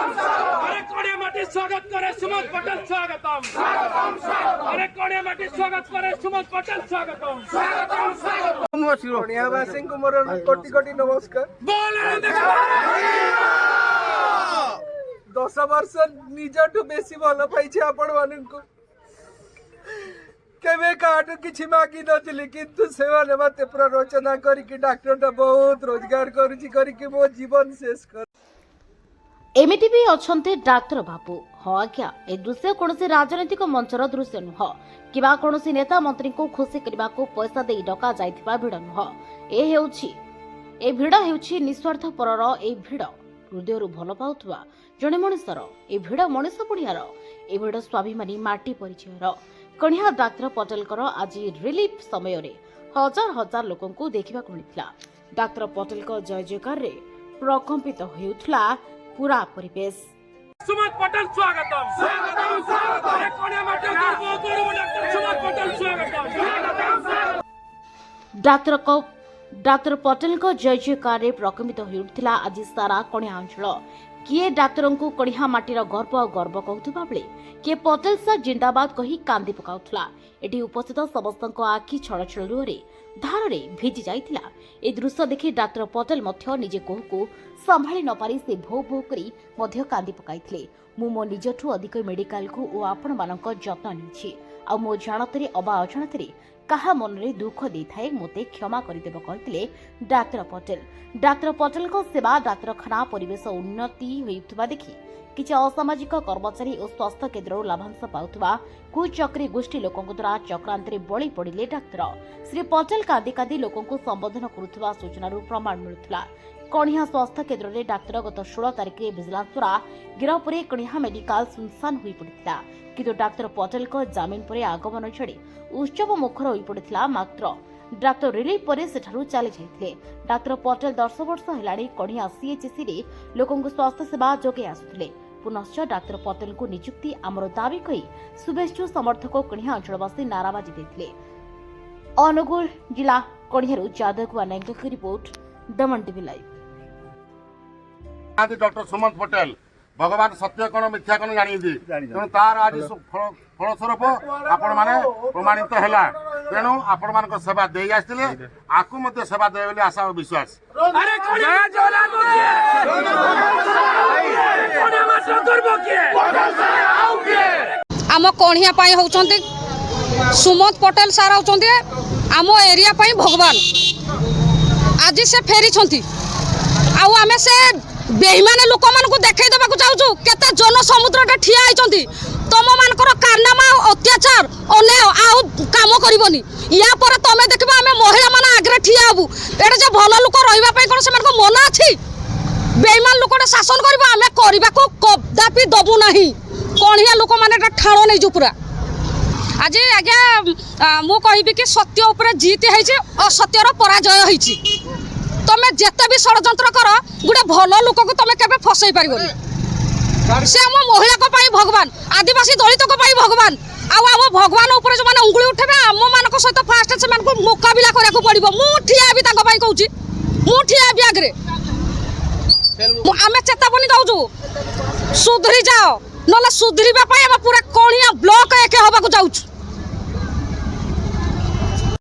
अरे कोड़े माटी स्वागत करे सुमन पटेल स्वागतम अरे कोड़े माटी स्वागत करे सुमन पटेल स्वागतम वासी को मोर कोटि कोटि नमस्कार। दस वर्ष निजठू बेसी भल पाई आपण मानक केवे काटू किछि मागी नथिली किंतु सेवाने मते प्ररोचना करिकि डॉक्टर बहुत रोजगार करिकि मो जीवन शेष कर। एमिति भी अछन्ते डाक्टर बाबू। हाँ आज्ञा ए दृश्य कौन राजनैतिक मंचर दृश्य नुह कि कौन नेता मंत्री को खुशी करने को पैसा दे डका जाइथिबा भिड़ नुह। ए भिड़ हेउछि निस्वार्थपर ए भिड़ हृदय भल पाउथुवा जड़े मनीषर ए भिड़ मनीष पुणियार ए भिड़ स्वाभिमानी माटी परिचयर कणिया डाक्टर पटेल आज रिलीफ समय रे हजार हजार लोकंकु देखिबा मिलिथिला। डाक्टर पटेल को जय जयकार रे प्रकंपित होउथला पूरा परिवेश। सुमन पटेल स्वागतम स्वागतम स्वागतम अरे कोड़े माटी डॉक्टर सुमन पटेल स्वागतम। डाक्टर पटेल को जय जयकार रे प्रकंपित होउथला आज सारा कणिया अंचल। किए डाक्तर को कणिया माटीर गर्व गर्व कहूथबा बेले किए पटेल सर जिंदाबाद कही कांदी पकाउथला। एटी उपस्थित समस्त आखि छल छल लुहरे धारे भिजी जाइथिला। ए दृश्य देखि डाक्टर पटेल मध्य निजे कोहको संभाली न पारी से भो भो करी मध्य कांदी पकाइथिले। मु मो निजठू अधिक मेडिकल को ओ आपण मानक जत्न निछि आ मो जानतरे अबा अजाणतरे कहा मनरे दुख देथाए मोते क्षमा करदेव कहते डाक्टर पटेल। डाक्टर पटेल को सेवा डाक्तरखाना परिवेश उन्नति होइथबा देखि किछि असामाजिक कर्मचारी और स्वास्थ्य केन्द्र लाभांश पाउथबा कुचक्री गोष्ठी लोकों द्वारा चक्रांतरे बळी पड़िले डाक्तर। श्री पटेल कांदी कांदी लोकों को संबोधन करुथबा सूचना प्रमाण मिलुथला। कणिया स्वास्थ्य केन्द्र में डाक्तर गत 16 तारिख में विजिलेंस द्वारा गिरफ पर कणिया मेडिकल सुनसान हो पड़ा किंतु डाक्तर पटेल को जामिन पर आगमन छाड़ी उत्सव मुखर हो पड़ा। मात्र डाक्तर रिलीफ पर सेठारु चली जाइथिले। डाक्तर पटेल 10 वर्ष हेलाणी कणिया सीएचसी रे लोकों को स्वास्थ्य सेवा जोगे आसुथिले। पुनश्च डाक्तर पटेल को नियुक्ति आमर दाबी कही शुभेच्छु समर्थक कणिया अंचलवासी नाराबाजी देथिले। अनुगुल जिला कणियारू जादव कुमार की रिपोर्ट दमन टीवी लाइव। डॉक्टर सुमन पटेल भगवान सत्य कौन मिथ्या कौन जानी तेणु तार आज फलस्वरूप आपण माने प्रमाणित है। तेणु आपण मान सेवा दे आसते आपको मत सेवा दे बोली आशा और विश्वास। आम कणिया होउछन्ते सुमन पटेल सार होउछन्ते आम एरिया भगवान आज से फेरी आउ आमे से बेईमान लोक मानक देखई देबाकू चाहूछु केते जन समुद्र ठिया होइछन्ती तम मानकर कारनामा अत्याचार अन्याय आउ काम करबनी। या पर तमे देखबा आमे महिला मान आगरे ठिया हबु एटा जे भल लोक रहिबा पई कोन से मानक मन अछि बेईमान लोकटे शासन करबा आमे करबाकू कदापि दबु नाही। कणिया लोक माने एटा ठाणो नै जो पूरा आज आज्ञा मु कहबी कि सत्य ऊपर जीत होइछि असत्यर पराजय होइछि। तमे जेते भी षडयंत्र कर गोटे भल लोक को तमे केबे फसई पारिबोनी। से आम महिला को पाई भगवान आदिवासी दलित को पाई भगवान आउ आम भगवान ऊपर जो माने उंगली उठेबे आम मानक सहित फास्ट से मानक मुकाबिला करिया को पड़िबो। मु ठिया भी ताको पाई कहूची मु ठिया भी आगरे आमे चेतावनी दउजु सुधरी जाओ नले सुधरीबा पाई हम पूरा कणिया ब्लॉक एके हबा को जाउछु।